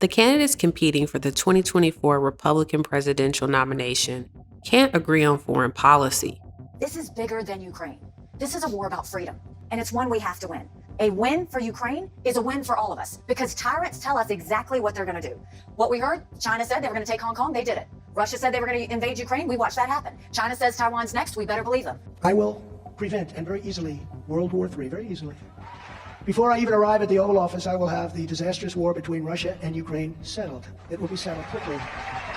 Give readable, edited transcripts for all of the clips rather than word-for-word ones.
The candidates competing for the 2024 Republican presidential nomination can't agree on foreign policy. This is bigger than Ukraine. This is a war about freedom, and it's one we have to win. A win for Ukraine is a win for all of us because tyrants tell us exactly what they're going to do. What we heard, China said they were going to take Hong Kong, they did it. Russia said they were going to invade Ukraine, we watched that happen. China says Taiwan's next, we better believe them. I will prevent, and very easily, World War III, very easily. Before I even arrive at the Oval Office, I will have the disastrous war between Russia and Ukraine settled. It will be settled quickly.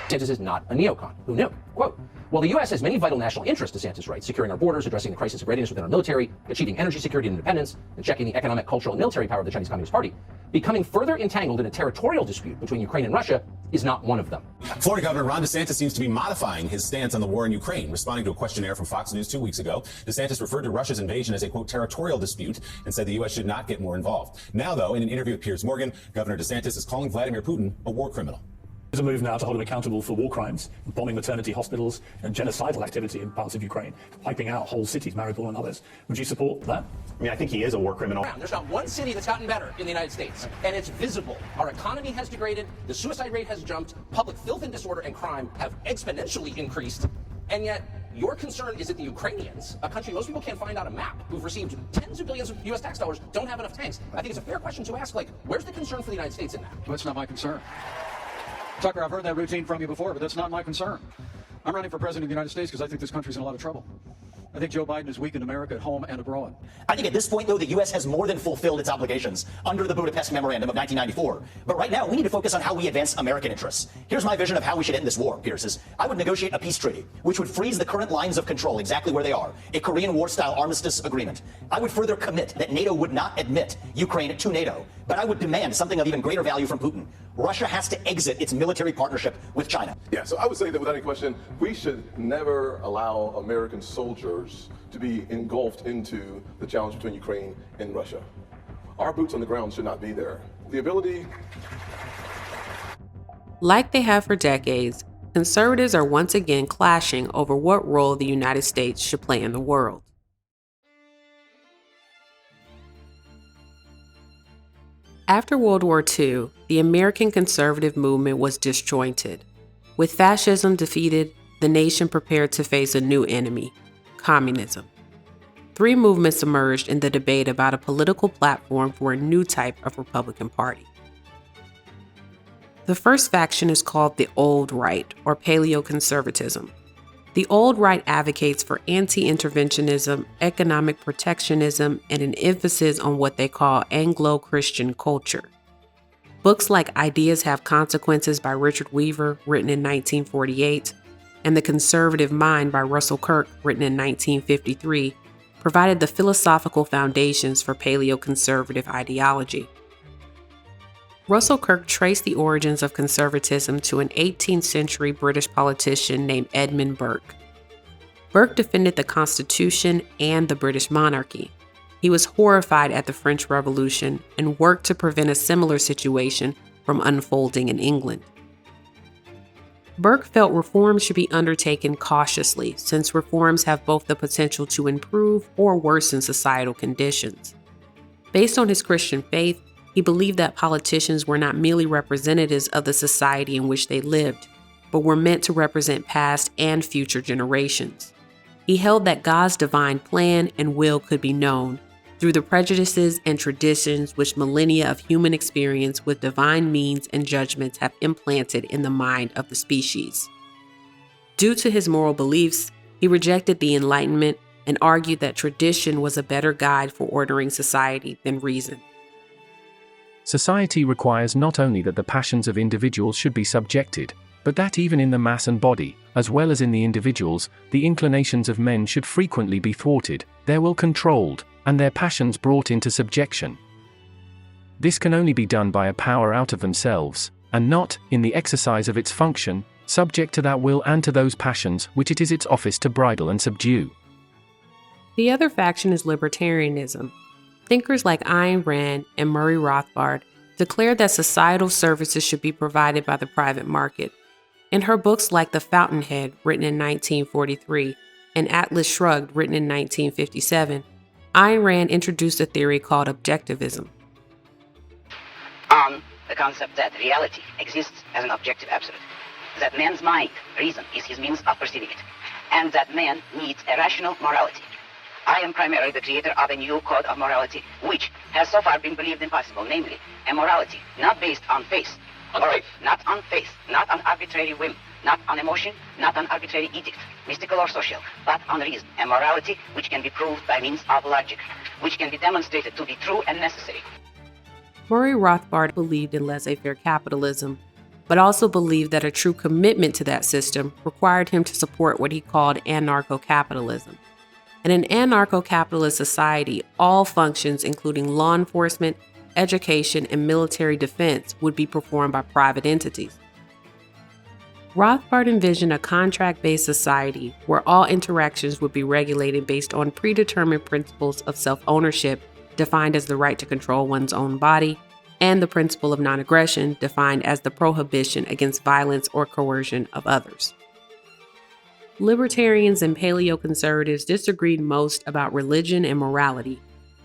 DeSantis is not a neocon. Who knew? Quote, while the U.S. has many vital national interests, DeSantis writes, securing our borders, addressing the crisis of readiness within our military, achieving energy security and independence, and checking the economic, cultural, and military power of the Chinese Communist Party, becoming further entangled in a territorial dispute between Ukraine and Russia is not one of them. Florida Governor Ron DeSantis seems to be modifying his stance on the war in Ukraine. Responding to a questionnaire from Fox News 2 weeks ago, DeSantis referred to Russia's invasion as a, quote, territorial dispute and said the U.S. should not get more involved. Now, though, in an interview with Piers Morgan, Governor DeSantis is calling Vladimir Putin a war criminal. There's a move now to hold him accountable for war crimes, bombing maternity hospitals and genocidal activity in parts of Ukraine, wiping out whole cities, Mariupol and others. Would you support that? I mean, I think he is a war criminal. There's not one city that's gotten better in the United States, and it's visible. Our economy has degraded, the suicide rate has jumped, public filth and disorder and crime have exponentially increased, and yet your concern is that the Ukrainians, a country most people can't find on a map, who've received tens of billions of U.S. tax dollars, don't have enough tanks. I think it's a fair question to ask, like, where's the concern for the United States in that? Well, that's not my concern. Tucker, I've heard that routine from you before, but that's not my concern. I'm running for president of the United States because I think this country's in a lot of trouble. I think Joe Biden has weakened America at home and abroad. I think at this point, though, the U.S. has more than fulfilled its obligations under the Budapest Memorandum of 1994. But right now, we need to focus on how we advance American interests. Here's my vision of how we should end this war, Pierce, is I would negotiate a peace treaty, which would freeze the current lines of control exactly where they are, a Korean War-style armistice agreement. I would further commit that NATO would not admit Ukraine to NATO, but I would demand something of even greater value from Putin. Russia has to exit its military partnership with China. Yeah, so I would say that without any question, we should never allow American soldiers to be engulfed into the challenge between Ukraine and Russia. Our boots on the ground should not be there. The ability... Like they have for decades, conservatives are once again clashing over what role the United States should play in the world. After World War II, the American conservative movement was disjointed. With fascism defeated, the nation prepared to face a new enemy: communism. Three movements emerged in the debate about a political platform for a new type of Republican Party. The first faction is called the Old Right, or paleoconservatism. The Old Right advocates for anti-interventionism, economic protectionism, and an emphasis on what they call Anglo-Christian culture. Books like Ideas Have Consequences by Richard Weaver, written in 1948, and The Conservative Mind by Russell Kirk, written in 1953, provided the philosophical foundations for paleoconservative ideology. Russell Kirk traced the origins of conservatism to an 18th century British politician named Edmund Burke. Burke defended the Constitution and the British monarchy. He was horrified at the French Revolution and worked to prevent a similar situation from unfolding in England. Burke felt reforms should be undertaken cautiously, since reforms have both the potential to improve or worsen societal conditions. Based on his Christian faith, he believed that politicians were not merely representatives of the society in which they lived, but were meant to represent past and future generations. He held that God's divine plan and will could be known through the prejudices and traditions which millennia of human experience with divine means and judgments have implanted in the mind of the species. Due to his moral beliefs, he rejected the Enlightenment and argued that tradition was a better guide for ordering society than reason. Society requires not only that the passions of individuals should be subjected, but that even in the mass and body, as well as in the individuals, the inclinations of men should frequently be thwarted, their will controlled, and their passions brought into subjection. This can only be done by a power out of themselves, and not, in the exercise of its function, subject to that will and to those passions which it is its office to bridle and subdue. The other faction is libertarianism. Thinkers like Ayn Rand and Murray Rothbard declared that societal services should be provided by the private market. In her books like The Fountainhead, written in 1943, and Atlas Shrugged, written in 1957, Ayn Rand introduced a theory called objectivism. the concept that reality exists as an objective absolute, that man's mind, reason, is his means of perceiving it, and that man needs a rational morality. I am primarily the creator of a new code of morality, which has so far been believed impossible, namely, a morality not based on faith, not on arbitrary whim, not on emotion, not on arbitrary edict, mystical or social, but on reason, a morality which can be proved by means of logic, which can be demonstrated to be true and necessary. Murray Rothbard believed in laissez-faire capitalism, but also believed that a true commitment to that system required him to support what he called anarcho-capitalism. In an anarcho-capitalist society, all functions, including law enforcement, education, and military defense, would be performed by private entities. Rothbard envisioned a contract-based society where all interactions would be regulated based on predetermined principles of self-ownership, defined as the right to control one's own body, and the principle of non-aggression, defined as the prohibition against violence or coercion of others. Libertarians and paleoconservatives disagreed most about religion and morality.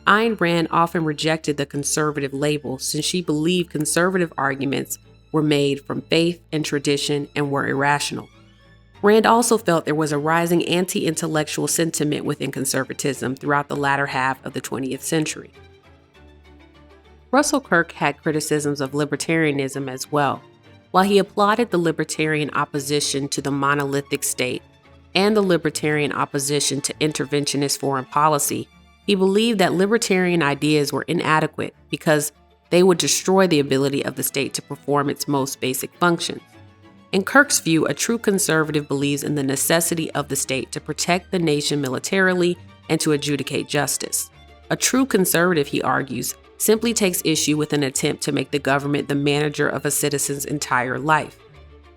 Ayn Rand often rejected the conservative label since she believed conservative arguments were made from faith and tradition and were irrational. Rand also felt there was a rising anti-intellectual sentiment within conservatism throughout the latter half of the 20th century. Russell Kirk had criticisms of libertarianism as well. While he applauded the libertarian opposition to the monolithic state and the libertarian opposition to interventionist foreign policy, he believed that libertarian ideas were inadequate because they would destroy the ability of the state to perform its most basic functions. In Kirk's view, a true conservative believes in the necessity of the state to protect the nation militarily and to adjudicate justice. A true conservative, he argues, simply takes issue with an attempt to make the government the manager of a citizen's entire life.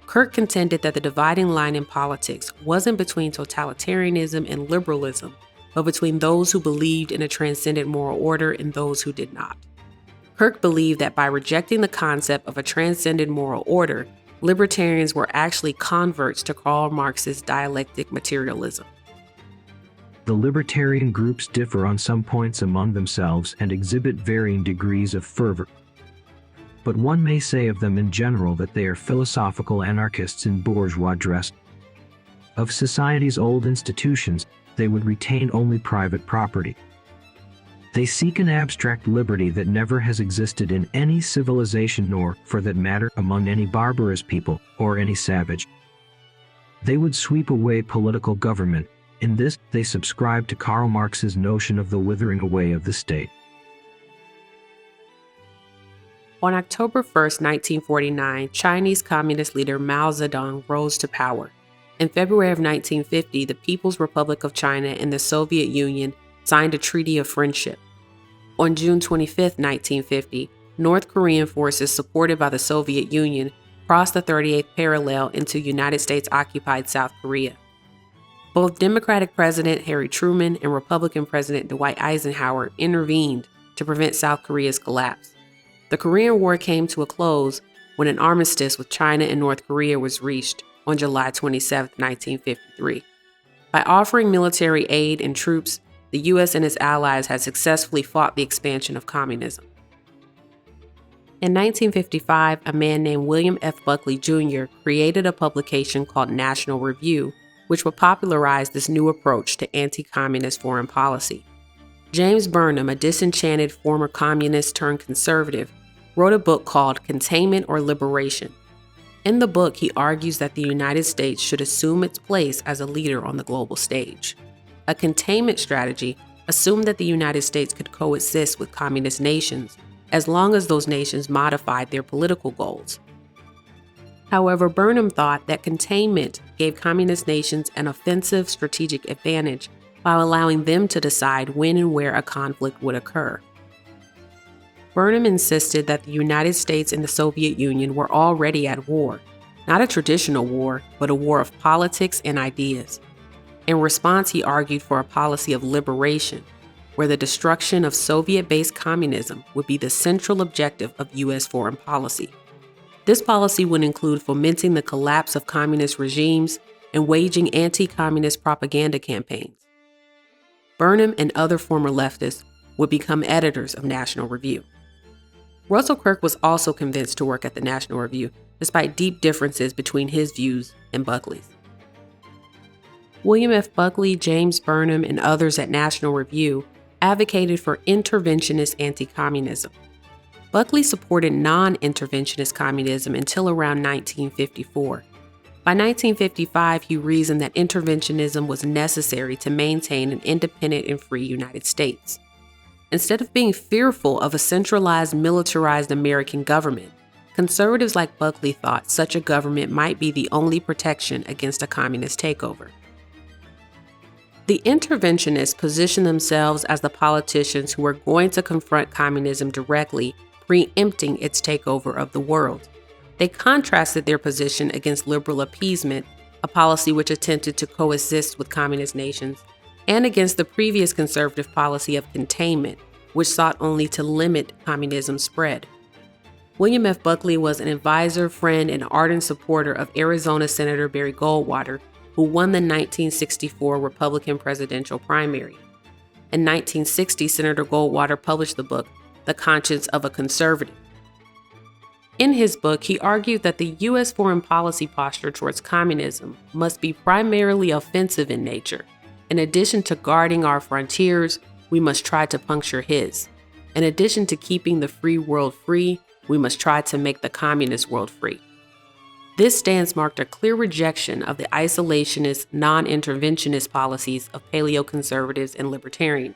Kirk contended that the dividing line in politics wasn't between totalitarianism and liberalism, but between those who believed in a transcendent moral order and those who did not. Kirk believed that by rejecting the concept of a transcendent moral order, libertarians were actually converts to Karl Marx's dialectic materialism. The libertarian groups differ on some points among themselves and exhibit varying degrees of fervor. But one may say of them in general that they are philosophical anarchists in bourgeois dress. Of society's old institutions, they would retain only private property. They seek an abstract liberty that never has existed in any civilization nor, for that matter, among any barbarous people or any savage. They would sweep away political government. In this, they subscribe to Karl Marx's notion of the withering away of the state. On October 1, 1949, Chinese Communist leader Mao Zedong rose to power. In February of 1950, the People's Republic of China and the Soviet Union signed a treaty of friendship. On June 25, 1950, North Korean forces supported by the Soviet Union crossed the 38th parallel into United States-occupied South Korea. Both Democratic President Harry Truman and Republican President Dwight Eisenhower intervened to prevent South Korea's collapse. The Korean War came to a close when an armistice with China and North Korea was reached on July 27, 1953. By offering military aid and troops, the U.S. and its allies had successfully fought the expansion of communism. In 1955, a man named William F. Buckley Jr. created a publication called National Review, which would popularize this new approach to anti-communist foreign policy. James Burnham, a disenchanted former communist turned conservative, wrote a book called Containment or Liberation. In the book, he argues that the United States should assume its place as a leader on the global stage. A containment strategy assumed that the United States could coexist with communist nations as long as those nations modified their political goals. However, Burnham thought that containment gave communist nations an offensive strategic advantage while allowing them to decide when and where a conflict would occur. Burnham insisted that the United States and the Soviet Union were already at war, not a traditional war, but a war of politics and ideas. In response, he argued for a policy of liberation, where the destruction of Soviet-based communism would be the central objective of U.S. foreign policy. This policy would include fomenting the collapse of communist regimes and waging anti-communist propaganda campaigns. Burnham and other former leftists would become editors of National Review. Russell Kirk was also convinced to work at the National Review, despite deep differences between his views and Buckley's. William F. Buckley, James Burnham, and others at National Review advocated for interventionist anti-communism. Buckley supported non-interventionist communism until around 1954. By 1955, he reasoned that interventionism was necessary to maintain an independent and free United States. Instead of being fearful of a centralized, militarized American government, conservatives like Buckley thought such a government might be the only protection against a communist takeover. The interventionists positioned themselves as the politicians who were going to confront communism directly, preempting its takeover of the world. They contrasted their position against liberal appeasement, a policy which attempted to coexist with communist nations, and against the previous conservative policy of containment, which sought only to limit communism's spread. William F. Buckley was an advisor, friend, and ardent supporter of Arizona Senator Barry Goldwater, who won the 1964 Republican presidential primary. In 1960, Senator Goldwater published the book, The Conscience of a Conservative. In his book, he argued that the U.S. foreign policy posture towards communism must be primarily offensive in nature. In addition to guarding our frontiers, we must try to puncture his. In addition to keeping the free world free, we must try to make the communist world free. This stance marked a clear rejection of the isolationist, non-interventionist policies of paleoconservatives and libertarians.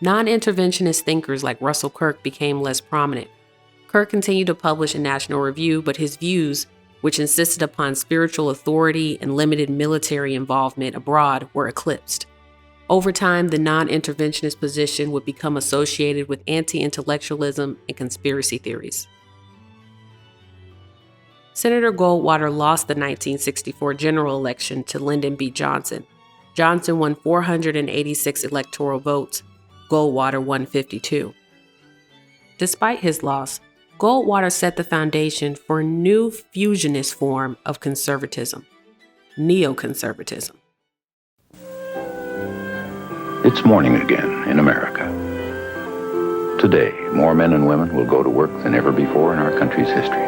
Non-interventionist thinkers like Russell Kirk became less prominent. Kirk continued to publish in National Review, but his views, which insisted upon spiritual authority and limited military involvement abroad, were eclipsed. Over time, the non-interventionist position would become associated with anti-intellectualism and conspiracy theories. Senator Goldwater lost the 1964 general election to Lyndon B. Johnson. Johnson won 486 electoral votes. Goldwater won 52. Despite his loss, Goldwater set the foundation for a new fusionist form of conservatism, neoconservatism. It's morning again in America. Today, more men and women will go to work than ever before in our country's history.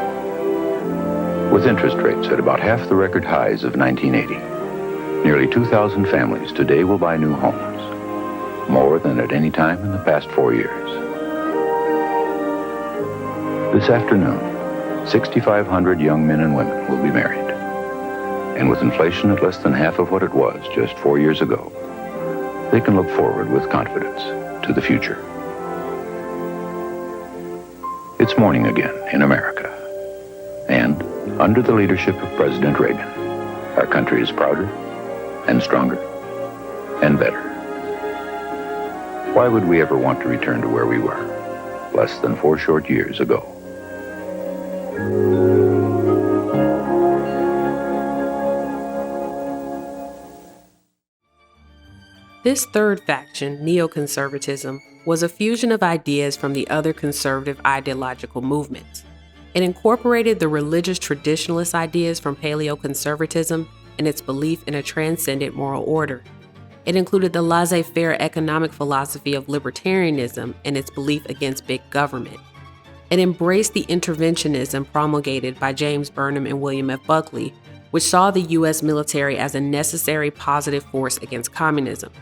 With interest rates at about half the record highs of 1980, nearly 2,000 families today will buy new homes, more than at any time in the past 4 years. This afternoon, 6,500 young men and women will be married. And with inflation at less than half of what it was just 4 years ago, they can look forward with confidence to the future. It's morning again in America. And under the leadership of President Reagan, our country is prouder and stronger and better. Why would we ever want to return to where we were less than 4 short years ago? This third faction, neoconservatism, was a fusion of ideas from the other conservative ideological movements. It incorporated the religious traditionalist ideas from paleoconservatism and its belief in a transcendent moral order. It included the laissez-faire economic philosophy of libertarianism and its belief against big government. It embraced the interventionism promulgated by James Burnham and William F. Buckley, which saw the U.S. military as a necessary positive force against communism.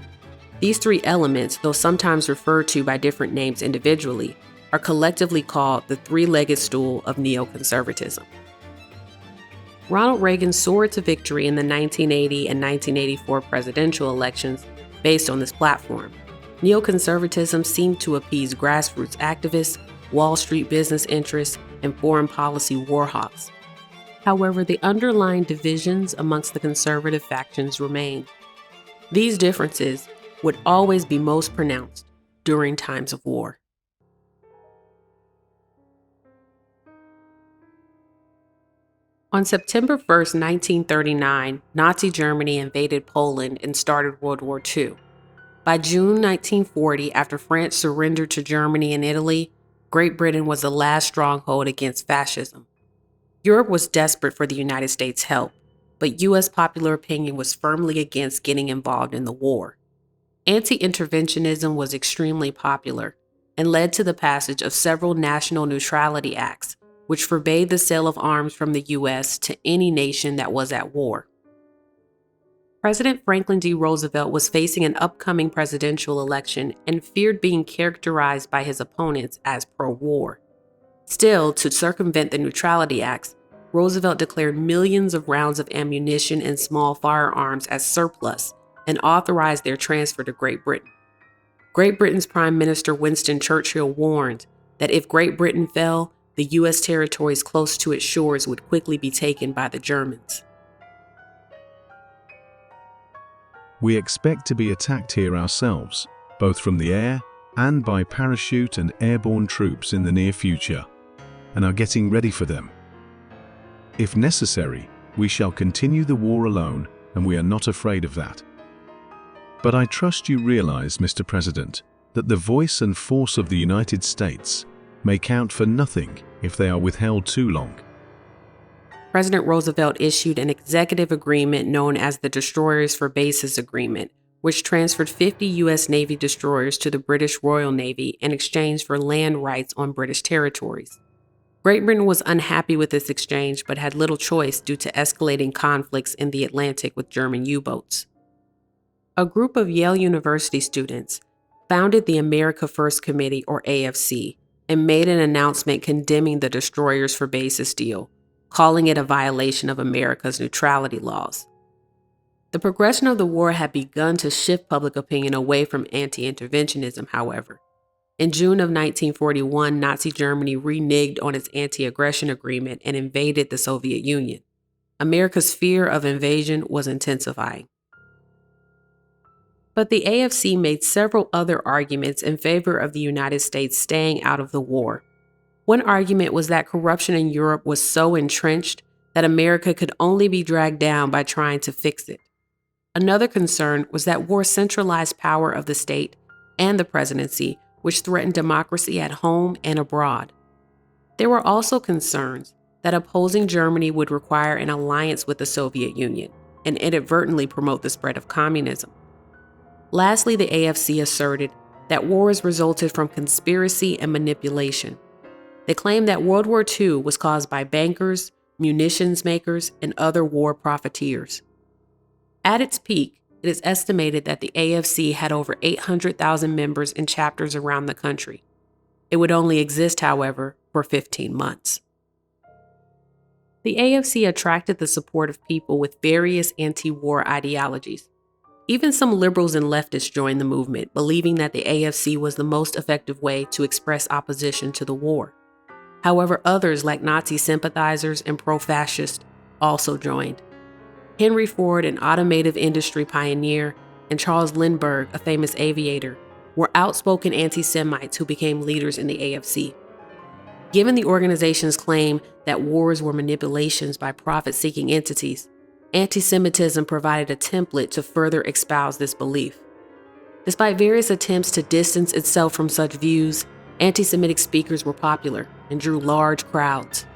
These three elements, though sometimes referred to by different names individually, are collectively called the three-legged stool of neoconservatism. Ronald Reagan soared to victory in the 1980 and 1984 presidential elections based on this platform. Neoconservatism seemed to appease grassroots activists, Wall Street business interests, and foreign policy warhawks. However, the underlying divisions amongst the conservative factions remained. These differences would always be most pronounced during times of war. On September 1, 1939, Nazi Germany invaded Poland and started World War II. By June 1940, after France surrendered to Germany and Italy, Great Britain was the last stronghold against fascism. Europe was desperate for the United States' help, but U.S. popular opinion was firmly against getting involved in the war. Anti-interventionism was extremely popular. and led to the passage of several national neutrality acts, which forbade the sale of arms from the U.S. to any nation that was at war. President Franklin D. Roosevelt was facing an upcoming presidential election and feared being characterized by his opponents as pro-war. Still, to circumvent the neutrality acts, Roosevelt declared millions of rounds of ammunition and small firearms as surplus and authorized their transfer to Great Britain. Great Britain's Prime Minister Winston Churchill warned that if Great Britain fell, the U.S. territories close to its shores would quickly be taken by the Germans. We expect to be attacked here ourselves, both from the air and by parachute and airborne troops in the near future, and are getting ready for them. If necessary, we shall continue the war alone, and we are not afraid of that. But I trust you realize, Mr. President, that the voice and force of the United States may count for nothing if they are withheld too long. President Roosevelt issued an executive agreement known as the Destroyers for Bases Agreement, which transferred 50 U.S. Navy destroyers to the British Royal Navy in exchange for land rights on British territories. Great Britain was unhappy with this exchange but had little choice due to escalating conflicts in the Atlantic with German U-boats. A group of Yale University students founded the America First Committee, or AFC, and made an announcement condemning the Destroyers for Bases deal, calling it a violation of America's neutrality laws. The progression of the war had begun to shift public opinion away from anti-interventionism, however. In June of 1941, Nazi Germany reneged on its anti-aggression agreement and invaded the Soviet Union. America's fear of invasion was intensifying. But the AFC made several other arguments in favor of the United States staying out of the war. One argument was that corruption in Europe was so entrenched that America could only be dragged down by trying to fix it. Another concern was that war centralized power of the state and the presidency, which threatened democracy at home and abroad. There were also concerns that opposing Germany would require an alliance with the Soviet Union and inadvertently promote the spread of communism. Lastly, the AFC asserted that wars resulted from conspiracy and manipulation. They claimed that World War II was caused by bankers, munitions makers, and other war profiteers. At its peak, it is estimated that the AFC had over 800,000 members in chapters around the country. It would only exist, however, for 15 months. The AFC attracted the support of people with various anti-war ideologies. Even some liberals and leftists joined the movement, believing that the AFC was the most effective way to express opposition to the war. However, others, like Nazi sympathizers and pro-fascists, also joined. Henry Ford, an automotive industry pioneer, and Charles Lindbergh, a famous aviator, were outspoken anti-Semites who became leaders in the AFC. Given the organization's claim that wars were manipulations by profit-seeking entities, anti-Semitism provided a template to further espouse this belief. Despite various attempts to distance itself from such views, anti-Semitic speakers were popular and drew large crowds.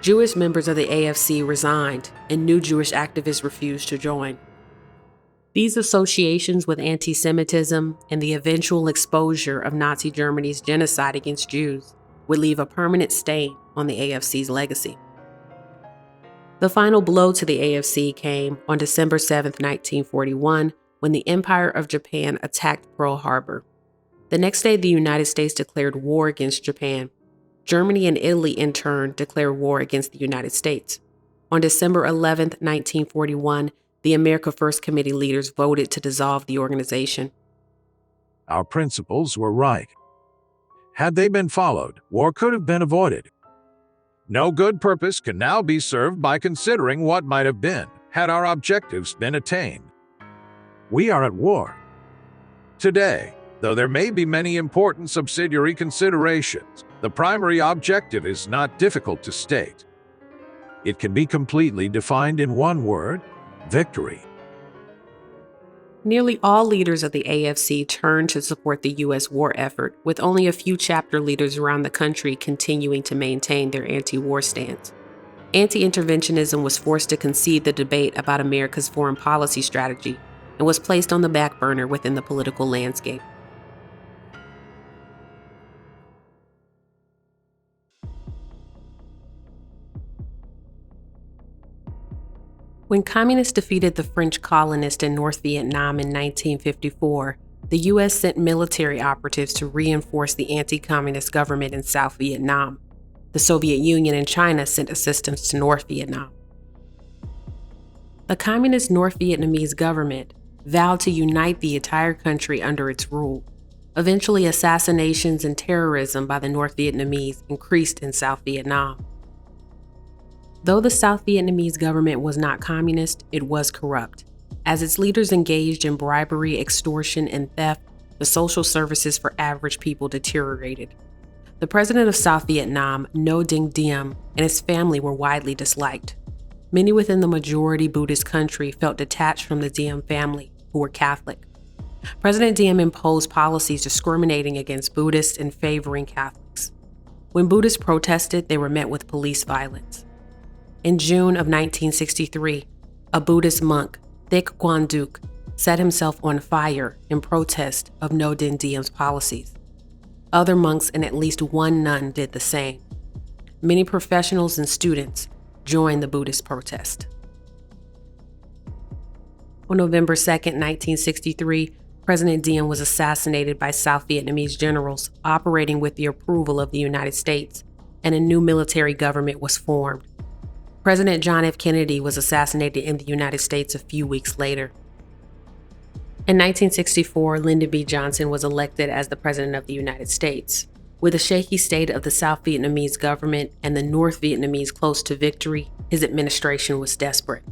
Jewish members of the AFC resigned, and new Jewish activists refused to join. These associations with anti-Semitism and the eventual exposure of Nazi Germany's genocide against Jews would leave a permanent stain on the AFC's legacy. The final blow to the AFC came on December 7, 1941, when the Empire of Japan attacked Pearl Harbor. The next day, the United States declared war against Japan. Germany and Italy, in turn, declared war against the United States. On December 11, 1941, the America First Committee leaders voted to dissolve the organization. Our principles were right. Had they been followed, war could have been avoided. No good purpose can now be served by considering what might have been, had our objectives been attained. We are at war. Today, though there may be many important subsidiary considerations, the primary objective is not difficult to state. It can be completely defined in one word: victory. Nearly all leaders of the AFC turned to support the U.S. war effort, with only a few chapter leaders around the country continuing to maintain their anti-war stance. Anti-interventionism was forced to concede the debate about America's foreign policy strategy and was placed on the back burner within the political landscape. When communists defeated the French colonists in North Vietnam in 1954, the U.S. sent military operatives to reinforce the anti-communist government in South Vietnam. The Soviet Union and China sent assistance to North Vietnam. The communist North Vietnamese government vowed to unite the entire country under its rule. Eventually, assassinations and terrorism by the North Vietnamese increased in South Vietnam. Though the South Vietnamese government was not communist, it was corrupt. As its leaders engaged in bribery, extortion, and theft, the social services for average people deteriorated. The president of South Vietnam, Ngo Dinh Diem, and his family were widely disliked. Many within the majority Buddhist country felt detached from the Diem family, who were Catholic. President Diem imposed policies discriminating against Buddhists and favoring Catholics. When Buddhists protested, they were met with police violence. In June of 1963, a Buddhist monk, Thich Quang Duc, set himself on fire in protest of Ngo Dinh Diem's policies. Other monks and at least one nun did the same. Many professionals and students joined the Buddhist protest. On November 2, 1963, President Diem was assassinated by South Vietnamese generals operating with the approval of the United States, and a new military government was formed. President John F. Kennedy was assassinated in the United States a few weeks later. In 1964, Lyndon B. Johnson was elected as the President of the United States. With the shaky state of the South Vietnamese government and the North Vietnamese close to victory, his administration was desperate.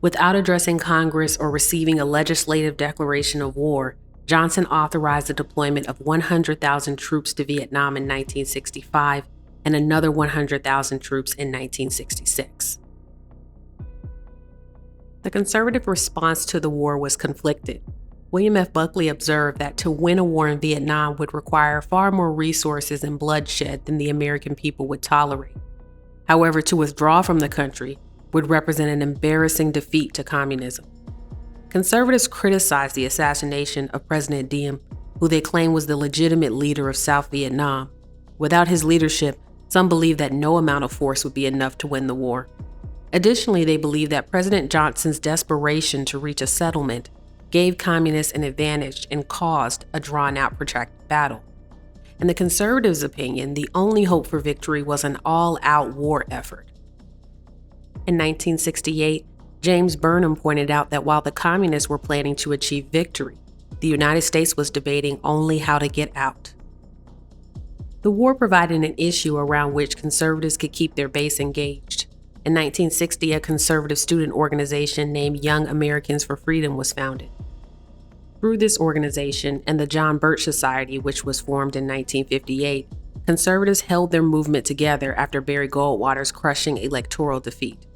Without addressing Congress or receiving a legislative declaration of war, Johnson authorized the deployment of 100,000 troops to Vietnam in 1965 and another 100,000 troops in 1966. The conservative response to the war was conflicted. William F. Buckley observed that to win a war in Vietnam would require far more resources and bloodshed than the American people would tolerate. However, to withdraw from the country would represent an embarrassing defeat to communism. Conservatives criticized the assassination of President Diem, who they claim was the legitimate leader of South Vietnam. Without his leadership, some believe that no amount of force would be enough to win the war. Additionally, they believe that President Johnson's desperation to reach a settlement gave communists an advantage and caused a drawn-out, protracted battle. In the conservatives' opinion, the only hope for victory was an all-out war effort. In 1968, James Burnham pointed out that while the communists were planning to achieve victory, the United States was debating only how to get out. The war provided an issue around which conservatives could keep their base engaged. In 1960, a conservative student organization named Young Americans for Freedom was founded. Through this organization and the John Birch Society, which was formed in 1958, conservatives held their movement together after Barry Goldwater's crushing electoral defeat.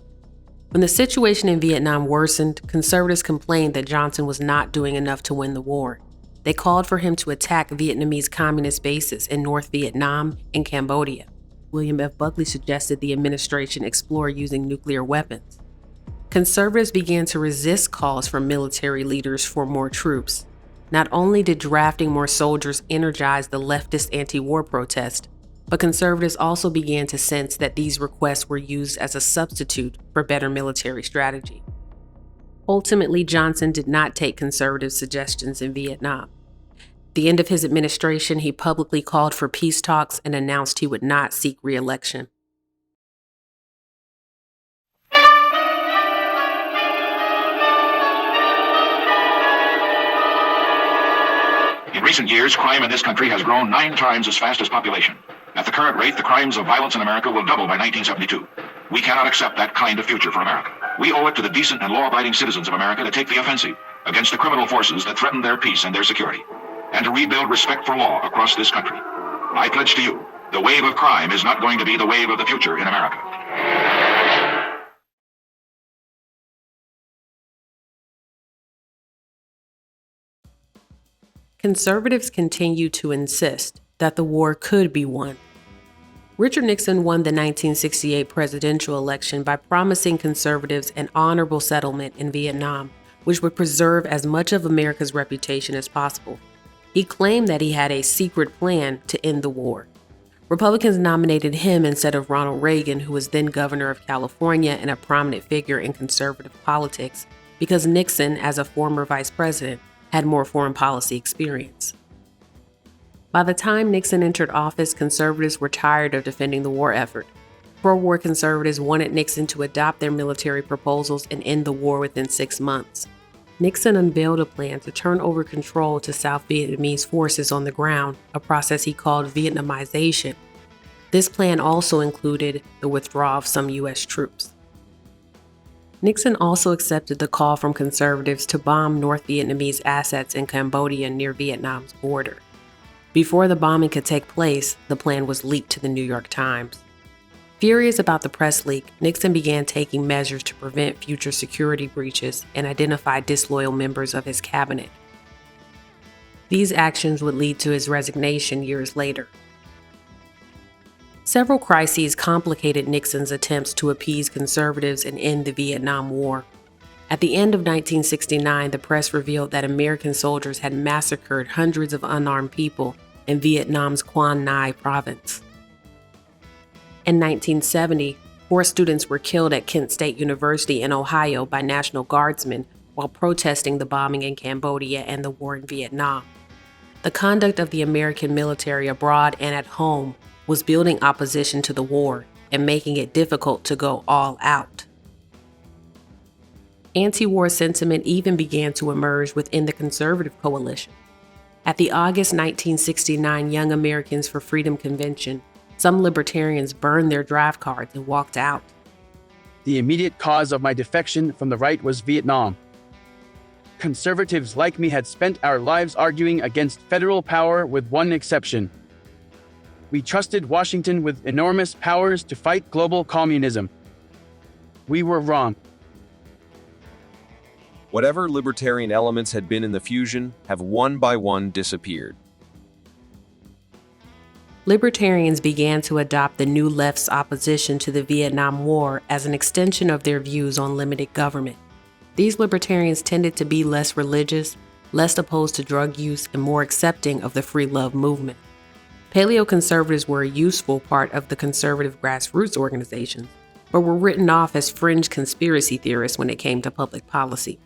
When the situation in Vietnam worsened, conservatives complained that Johnson was not doing enough to win the war. They called for him to attack Vietnamese communist bases in North Vietnam and Cambodia. William F. Buckley suggested the administration explore using nuclear weapons. Conservatives began to resist calls from military leaders for more troops. Not only did drafting more soldiers energize the leftist anti-war protest, but conservatives also began to sense that these requests were used as a substitute for better military strategy. Ultimately, Johnson did not take conservative suggestions in Vietnam. At the end of his administration, he publicly called for peace talks and announced he would not seek re-election. In recent years, crime in this country has grown 9 times as fast as population. At the current rate, the crimes of violence in America will double by 1972. We cannot accept that kind of future for America. We owe it to the decent and law-abiding citizens of America to take the offensive against the criminal forces that threaten their peace and their security, and to rebuild respect for law across this country. I pledge to you, the wave of crime is not going to be the wave of the future in America. Conservatives continue to insist that the war could be won. Richard Nixon won the 1968 presidential election by promising conservatives an honorable settlement in Vietnam, which would preserve as much of America's reputation as possible. He claimed that he had a secret plan to end the war. Republicans nominated him instead of Ronald Reagan, who was then governor of California and a prominent figure in conservative politics, because Nixon, as a former vice president, had more foreign policy experience. By the time Nixon entered office, conservatives were tired of defending the war effort. Pro-war conservatives wanted Nixon to adopt their military proposals and end the war within 6 months. Nixon unveiled a plan to turn over control to South Vietnamese forces on the ground, a process he called Vietnamization. This plan also included the withdrawal of some U.S. troops. Nixon also accepted the call from conservatives to bomb North Vietnamese assets in Cambodia near Vietnam's border. Before the bombing could take place, the plan was leaked to the New York Times. Furious about the press leak, Nixon began taking measures to prevent future security breaches and identify disloyal members of his cabinet. These actions would lead to his resignation years later. Several crises complicated Nixon's attempts to appease conservatives and end the Vietnam War. At the end of 1969, the press revealed that American soldiers had massacred hundreds of unarmed people in Vietnam's Quang Ngai province. In 1970, 4 students were killed at Kent State University in Ohio by National Guardsmen while protesting the bombing in Cambodia and the war in Vietnam. The conduct of the American military abroad and at home was building opposition to the war and making it difficult to go all out. Anti-war sentiment even began to emerge within the conservative coalition. At the August 1969 Young Americans for Freedom Convention, some libertarians burned their draft cards and walked out. The immediate cause of my defection from the right was Vietnam. Conservatives like me had spent our lives arguing against federal power with one exception. We trusted Washington with enormous powers to fight global communism. We were wrong. Whatever libertarian elements had been in the fusion have one by one disappeared. Libertarians began to adopt the New Left's opposition to the Vietnam War as an extension of their views on limited government. These libertarians tended to be less religious, less opposed to drug use, and more accepting of the free love movement. Paleoconservatives were a useful part of the conservative grassroots organizations, but were written off as fringe conspiracy theorists when it came to public policy.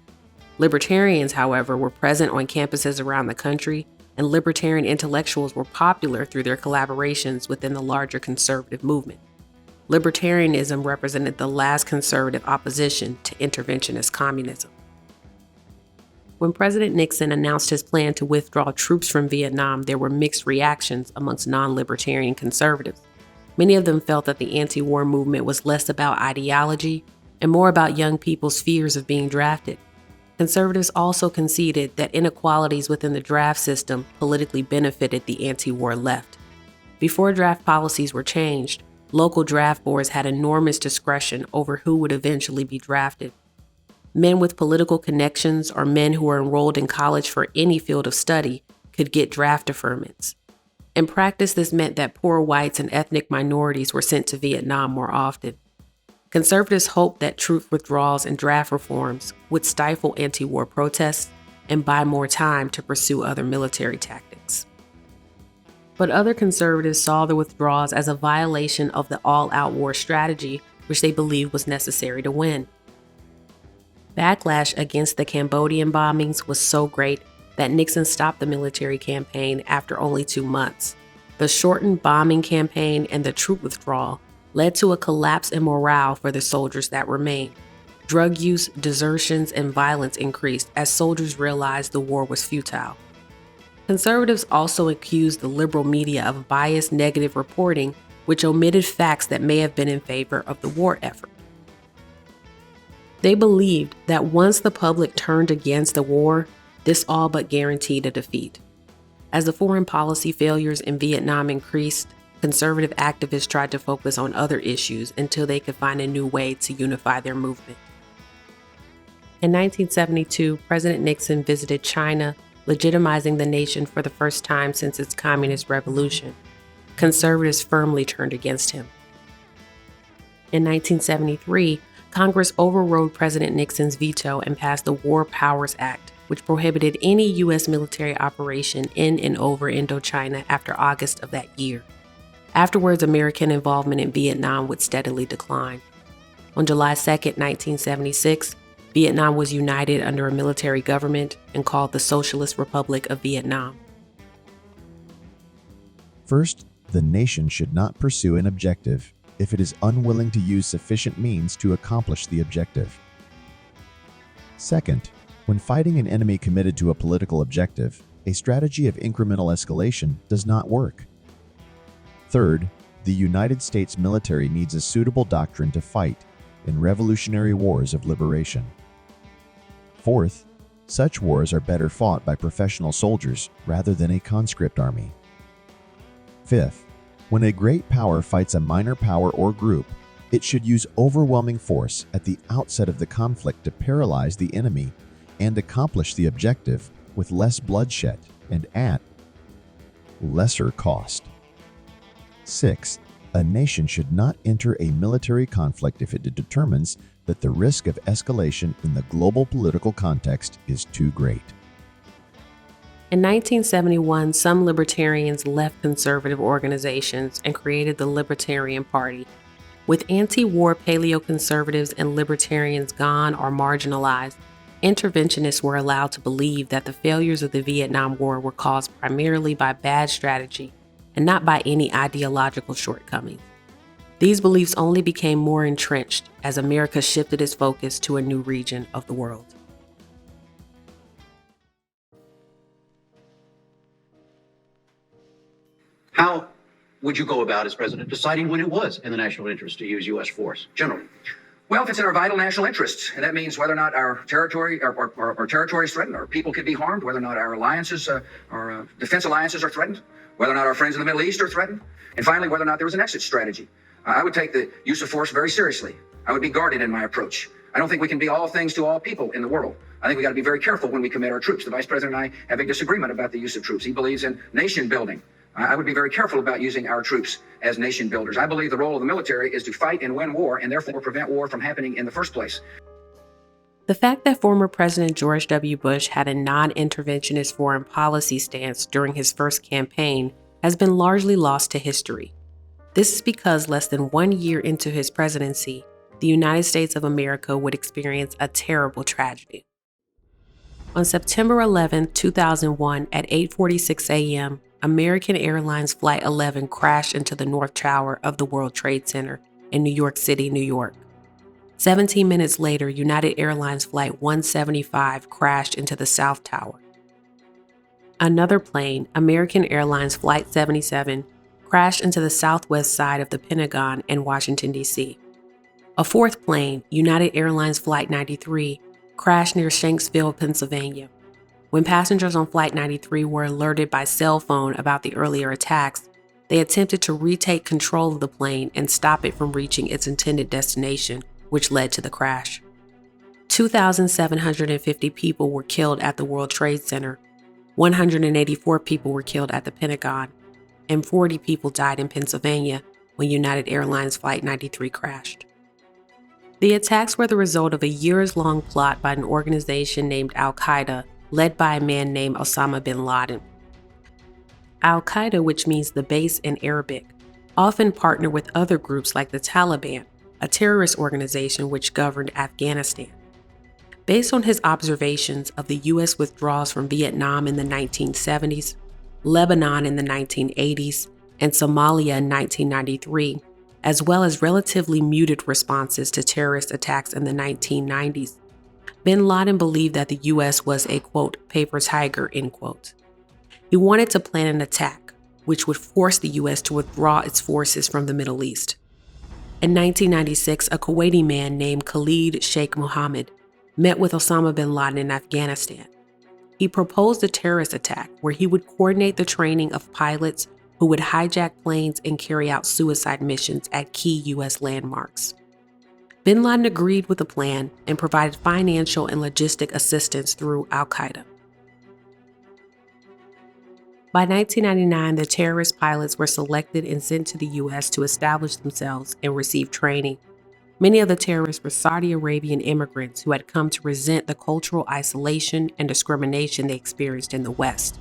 Libertarians, however, were present on campuses around the country, and libertarian intellectuals were popular through their collaborations within the larger conservative movement. Libertarianism represented the last conservative opposition to interventionist communism. When President Nixon announced his plan to withdraw troops from Vietnam, there were mixed reactions amongst non-libertarian conservatives. Many of them felt that the anti-war movement was less about ideology and more about young people's fears of being drafted. Conservatives also conceded that inequalities within the draft system politically benefited the anti-war left. Before draft policies were changed, local draft boards had enormous discretion over who would eventually be drafted. Men with political connections or men who were enrolled in college for any field of study could get draft deferments. In practice, this meant that poor whites and ethnic minorities were sent to Vietnam more often. Conservatives hoped that troop withdrawals and draft reforms would stifle anti-war protests and buy more time to pursue other military tactics. But other conservatives saw the withdrawals as a violation of the all-out war strategy, which they believed was necessary to win. Backlash against the Cambodian bombings was so great that Nixon stopped the military campaign after only 2 months. The shortened bombing campaign and the troop withdrawal led to a collapse in morale for the soldiers that remained. Drug use, desertions, and violence increased as soldiers realized the war was futile. Conservatives also accused the liberal media of biased negative reporting, which omitted facts that may have been in favor of the war effort. They believed that once the public turned against the war, this all but guaranteed a defeat. As the foreign policy failures in Vietnam increased, conservative activists tried to focus on other issues until they could find a new way to unify their movement. In 1972, President Nixon visited China, legitimizing the nation for the first time since its communist revolution. Conservatives firmly turned against him. In 1973, Congress overrode President Nixon's veto and passed the War Powers Act, which prohibited any U.S. military operation in and over Indochina after August of that year. Afterwards, American involvement in Vietnam would steadily decline. On July 2, 1976, Vietnam was united under a military government and called the Socialist Republic of Vietnam. First, the nation should not pursue an objective if it is unwilling to use sufficient means to accomplish the objective. Second, when fighting an enemy committed to a political objective, a strategy of incremental escalation does not work. Third, the United States military needs a suitable doctrine to fight in revolutionary wars of liberation. Fourth, such wars are better fought by professional soldiers rather than a conscript army. Fifth, when a great power fights a minor power or group, it should use overwhelming force at the outset of the conflict to paralyze the enemy and accomplish the objective with less bloodshed and at lesser cost. Sixth, a nation should not enter a military conflict if it determines that the risk of escalation in the global political context is too great. In 1971, some libertarians left conservative organizations and created the Libertarian Party. With anti-war paleoconservatives and libertarians gone or marginalized, interventionists were allowed to believe that the failures of the Vietnam War were caused primarily by bad strategy and not by any ideological shortcomings. These beliefs only became more entrenched as America shifted its focus to a new region of the world. How would you go about, as president, deciding when it was in the national interest to use U.S. force, generally? Well, if it's in our vital national interests, and that means whether or not our territory is threatened, or people could be harmed, whether or not our alliances, our defense alliances are threatened, whether or not our friends in the Middle East are threatened, and finally, whether or not there was an exit strategy. I would take the use of force very seriously. I would be guarded in my approach. I don't think we can be all things to all people in the world. I think we got to be very careful when we commit our troops. The Vice President and I have a disagreement about the use of troops. He believes in nation building. I would be very careful about using our troops as nation builders. I believe the role of the military is to fight and win war, and therefore prevent war from happening in the first place. The fact that former President George W. Bush had a non-interventionist foreign policy stance during his first campaign has been largely lost to history. This is because less than 1 year into his presidency, the United States of America would experience a terrible tragedy. On September 11, 2001, at 8:46 a.m., American Airlines Flight 11 crashed into the North Tower of the World Trade Center in New York City, New York. 17 minutes later, United Airlines Flight 175 crashed into the South Tower. Another plane, American Airlines Flight 77, crashed into the southwest side of the Pentagon in Washington, D.C. A fourth plane, United Airlines Flight 93, crashed near Shanksville, Pennsylvania. When passengers on Flight 93 were alerted by cell phone about the earlier attacks, they attempted to retake control of the plane and stop it from reaching its intended destination, which led to the crash. 2,750 people were killed at the World Trade Center, 184 people were killed at the Pentagon, and 40 people died in Pennsylvania when United Airlines Flight 93 crashed. The attacks were the result of a years-long plot by an organization named Al-Qaeda, led by a man named Osama bin Laden. Al-Qaeda, which means the base in Arabic, often partnered with other groups like the Taliban, a terrorist organization which governed Afghanistan. Based on his observations of the U.S. withdrawals from Vietnam in the 1970s, Lebanon in the 1980s, and Somalia in 1993, as well as relatively muted responses to terrorist attacks in the 1990s, bin Laden believed that the U.S. was a, quote, paper tiger, end quote. He wanted to plan an attack, which would force the U.S. to withdraw its forces from the Middle East. In 1996, a Kuwaiti man named Khalid Sheikh Mohammed met with Osama bin Laden in Afghanistan. He proposed a terrorist attack where he would coordinate the training of pilots who would hijack planes and carry out suicide missions at key U.S. landmarks. Bin Laden agreed with the plan and provided financial and logistic assistance through Al-Qaeda. By 1999, the terrorist pilots were selected and sent to the U.S. to establish themselves and receive training. Many of the terrorists were Saudi Arabian immigrants who had come to resent the cultural isolation and discrimination they experienced in the West.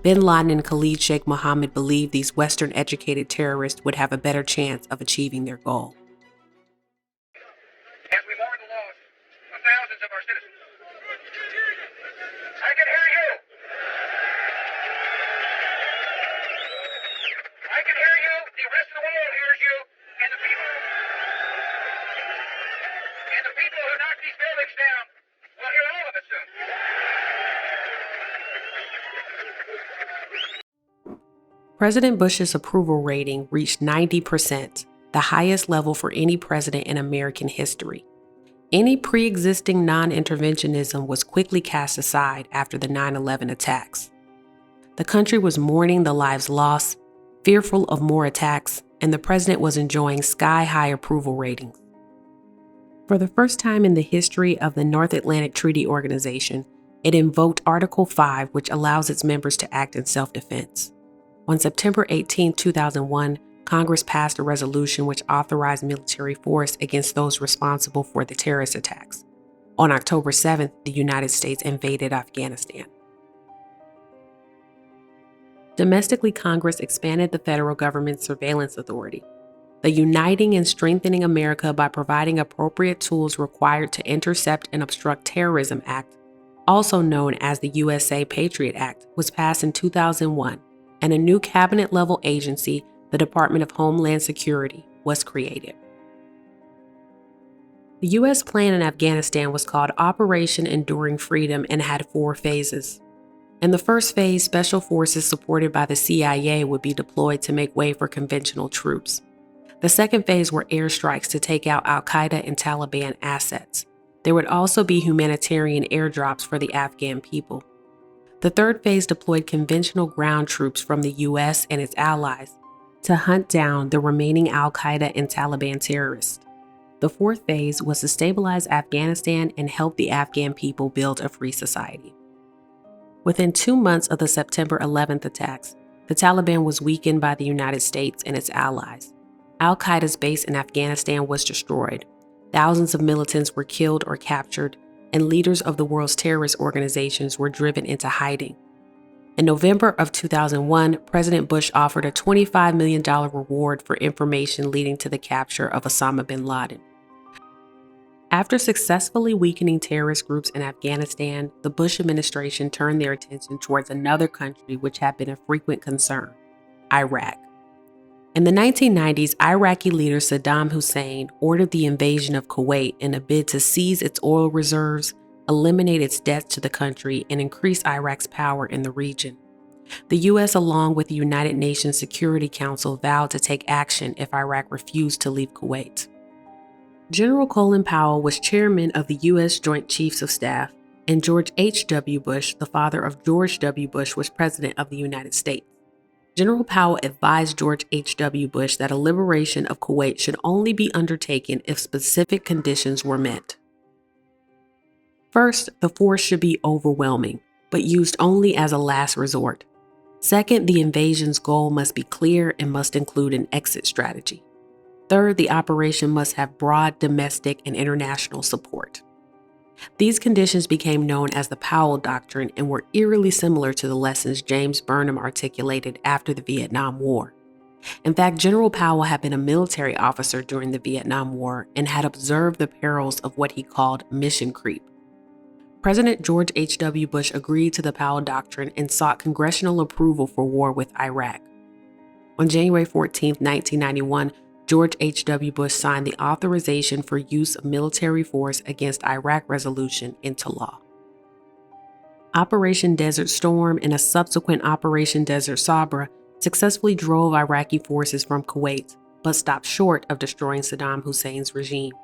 Bin Laden and Khalid Sheikh Mohammed believed these Western-educated terrorists would have a better chance of achieving their goal. As we mourn the loss of thousands of our citizens, I can hear you. I can hear you. The rest of the world hears you. And the people who knock these buildings down will hear all of it soon. President Bush's approval rating reached 90%, the highest level for any president in American history. Any pre-existing non-interventionism was quickly cast aside after the 9/11 attacks. The country was mourning the lives lost, fearful of more attacks, and the president was enjoying sky-high approval ratings. For the first time in the history of the North Atlantic Treaty Organization, it invoked Article 5, which allows its members to act in self-defense. On September 18, 2001, Congress passed a resolution which authorized military force against those responsible for the terrorist attacks. On October 7th, the United States invaded Afghanistan. Domestically, Congress expanded the federal government's surveillance authority. The Uniting and Strengthening America by Providing Appropriate Tools Required to Intercept and Obstruct Terrorism Act, also known as the USA Patriot Act, was passed in 2001, and a new cabinet-level agency, the Department of Homeland Security, was created. The U.S. plan in Afghanistan was called Operation Enduring Freedom and had 4 phases. In the first phase, special forces supported by the CIA would be deployed to make way for conventional troops. The second phase were airstrikes to take out al-Qaeda and Taliban assets. There would also be humanitarian airdrops for the Afghan people. The third phase deployed conventional ground troops from the U.S. and its allies to hunt down the remaining al-Qaeda and Taliban terrorists. The fourth phase was to stabilize Afghanistan and help the Afghan people build a free society. Within 2 months of the September 11th attacks, the Taliban was weakened by the United States and its allies. Al-Qaeda's base in Afghanistan was destroyed. Thousands of militants were killed or captured, and leaders of the world's terrorist organizations were driven into hiding. In November of 2001, President Bush offered a $25 million reward for information leading to the capture of Osama bin Laden. After successfully weakening terrorist groups in Afghanistan, the Bush administration turned their attention towards another country which had been a frequent concern: Iraq. In the 1990s, Iraqi leader Saddam Hussein ordered the invasion of Kuwait in a bid to seize its oil reserves, eliminate its debts to the country, and increase Iraq's power in the region. The U.S., along with the United Nations Security Council, vowed to take action if Iraq refused to leave Kuwait. General Colin Powell was chairman of the U.S. Joint Chiefs of Staff, and George H.W. Bush, the father of George W. Bush, was president of the United States. General Powell advised George H.W. Bush that a liberation of Kuwait should only be undertaken if specific conditions were met. First, the force should be overwhelming, but used only as a last resort. Second, the invasion's goal must be clear and must include an exit strategy. Third, the operation must have broad domestic and international support. These conditions became known as the Powell Doctrine and were eerily similar to the lessons James Burnham articulated after the Vietnam War. In fact, General Powell had been a military officer during the Vietnam War and had observed the perils of what he called mission creep. President George H.W. Bush agreed to the Powell Doctrine and sought congressional approval for war with Iraq. On January 14, 1991, George H.W. Bush signed the Authorization for Use of Military Force Against Iraq resolution into law. Operation Desert Storm and a subsequent Operation Desert Sabra successfully drove Iraqi forces from Kuwait, but stopped short of destroying Saddam Hussein's regime.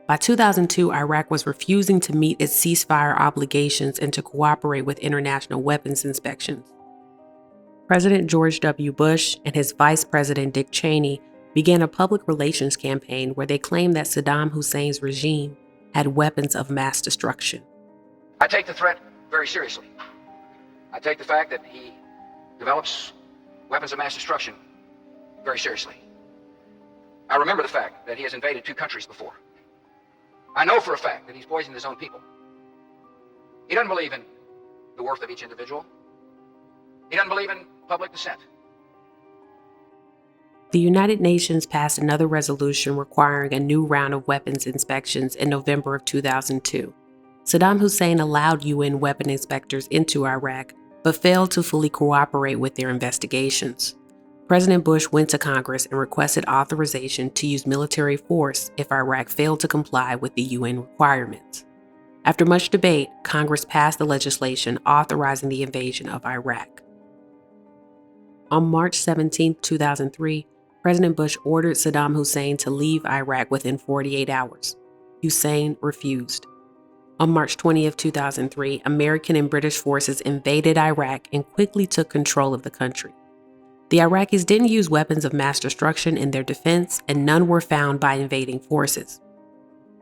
By 2002, Iraq was refusing to meet its ceasefire obligations and to cooperate with international weapons inspections. President George W. Bush and his Vice President Dick Cheney began a public relations campaign where they claimed that Saddam Hussein's regime had weapons of mass destruction. I take the threat very seriously. I take the fact that he develops weapons of mass destruction very seriously. I remember the fact that he has invaded 2 countries before. I know for a fact that he's poisoned his own people. He doesn't believe in the worth of each individual. He doesn't believe in public dissent. The United Nations passed another resolution requiring a new round of weapons inspections in November of 2002. Saddam Hussein allowed UN weapon inspectors into Iraq, but failed to fully cooperate with their investigations. President Bush went to Congress and requested authorization to use military force if Iraq failed to comply with the UN requirements. After much debate, Congress passed the legislation authorizing the invasion of Iraq. On March 17, 2003, President Bush ordered Saddam Hussein to leave Iraq within 48 hours. Hussein refused. On March 20, 2003, American and British forces invaded Iraq and quickly took control of the country. The Iraqis didn't use weapons of mass destruction in their defense, and none were found by invading forces.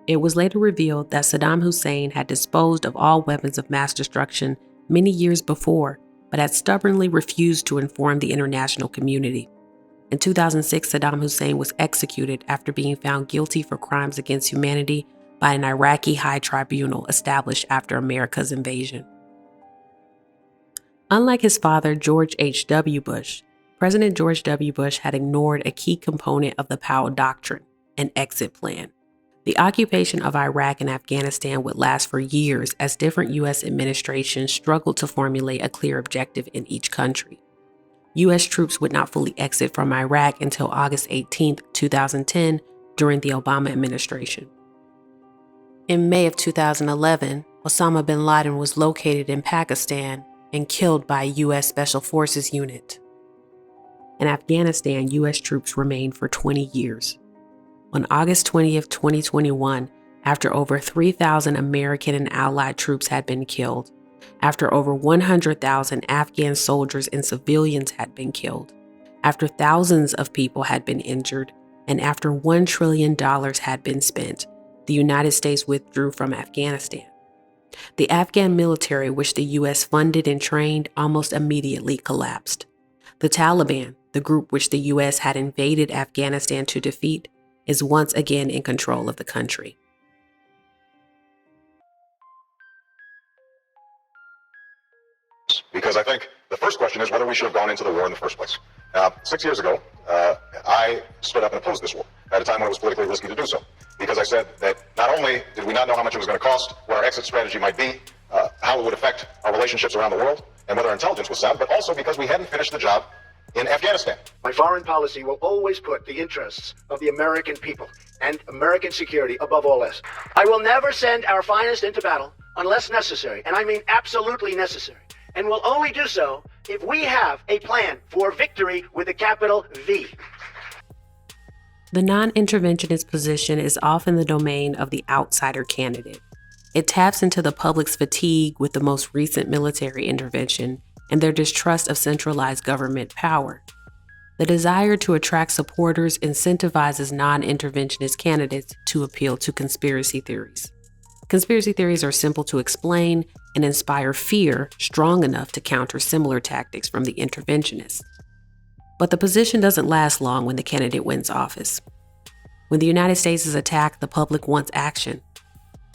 It was later revealed that Saddam Hussein had disposed of all weapons of mass destruction many years before, but had stubbornly refused to inform the international community. In 2006, Saddam Hussein was executed after being found guilty for crimes against humanity by an Iraqi high tribunal established after America's invasion. Unlike his father, George H.W. Bush, President George W. Bush had ignored a key component of the Powell Doctrine, an exit plan. The occupation of Iraq and Afghanistan would last for years as different U.S. administrations struggled to formulate a clear objective in each country. U.S. troops would not fully exit from Iraq until August 18, 2010, during the Obama administration. In May of 2011, Osama bin Laden was located in Pakistan and killed by a U.S. Special Forces unit. In Afghanistan, U.S. troops remained for 20 years. On August 20, 2021, after over 3,000 American and Allied troops had been killed, after over 100,000 Afghan soldiers and civilians had been killed, after thousands of people had been injured, and after $1 trillion had been spent, the United States withdrew from Afghanistan. The Afghan military, which the U.S. funded and trained, almost immediately collapsed. The Taliban, the group which the U.S. had invaded Afghanistan to defeat, is once again in control of the country. Because I think the first question is whether we should have gone into the war in the first place. 6 years ago, I stood up and opposed this war at a time when it was politically risky to do so. Because I said that not only did we not know how much it was going to cost, what our exit strategy might be, how it would affect our relationships around the world, and whether our intelligence was sound, but also because we hadn't finished the job in Afghanistan. My foreign policy will always put the interests of the American people and American security above all else. I will never send our finest into battle unless necessary, and I mean absolutely necessary, and will only do so if we have a plan for victory with a capital V. The non-interventionist position is often the domain of the outsider candidate. It taps into the public's fatigue with the most recent military intervention and their distrust of centralized government power. The desire to attract supporters incentivizes non-interventionist candidates to appeal to conspiracy theories. Conspiracy theories are simple to explain and inspire fear strong enough to counter similar tactics from the interventionists. But the position doesn't last long when the candidate wins office. When the United States is attacked, the public wants action.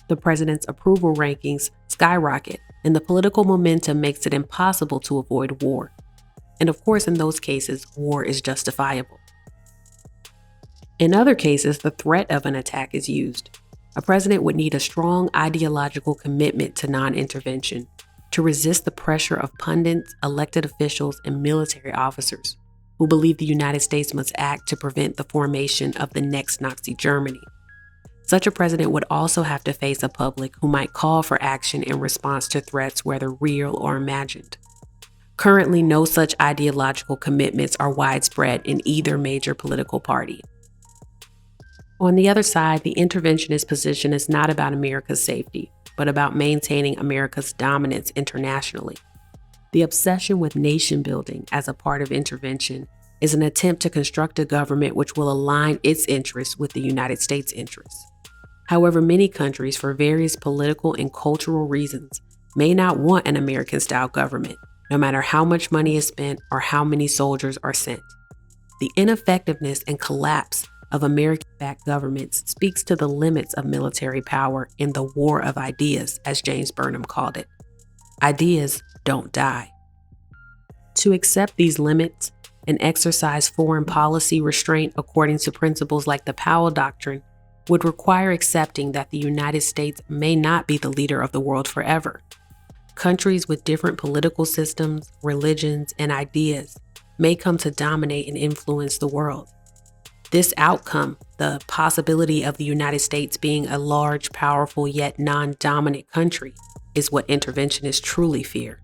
The president's approval rankings skyrocket, and the political momentum makes it impossible to avoid war. And of course, in those cases, war is justifiable. In other cases, the threat of an attack is used. A president would need a strong ideological commitment to non-intervention to resist the pressure of pundits, elected officials, and military officers who believe the United States must act to prevent the formation of the next Nazi Germany. Such a president would also have to face a public who might call for action in response to threats, whether real or imagined. Currently, no such ideological commitments are widespread in either major political party. On the other side, the interventionist position is not about America's safety, but about maintaining America's dominance internationally. The obsession with nation building as a part of intervention is an attempt to construct a government which will align its interests with the United States' interests. However, many countries, for various political and cultural reasons, may not want an American-style government, no matter how much money is spent or how many soldiers are sent. The ineffectiveness and collapse of American-backed governments speaks to the limits of military power in the war of ideas, as James Burnham called it. Ideas don't die. To accept these limits and exercise foreign policy restraint according to principles like the Powell Doctrine would require accepting that the United States may not be the leader of the world forever. Countries with different political systems, religions, and ideas may come to dominate and influence the world. This outcome, the possibility of the United States being a large, powerful, yet non-dominant country, is what interventionists truly fear.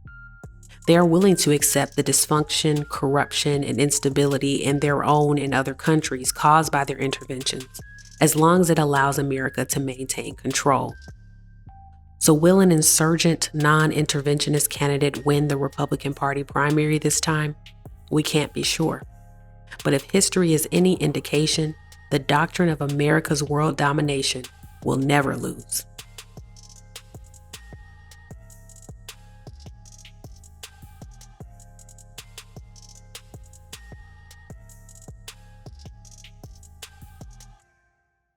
They are willing to accept the dysfunction, corruption, and instability in their own and other countries caused by their interventions, as long as it allows America to maintain control. So will an insurgent, non-interventionist candidate win the Republican Party primary this time? We can't be sure. But if history is any indication, the doctrine of America's world domination will never lose.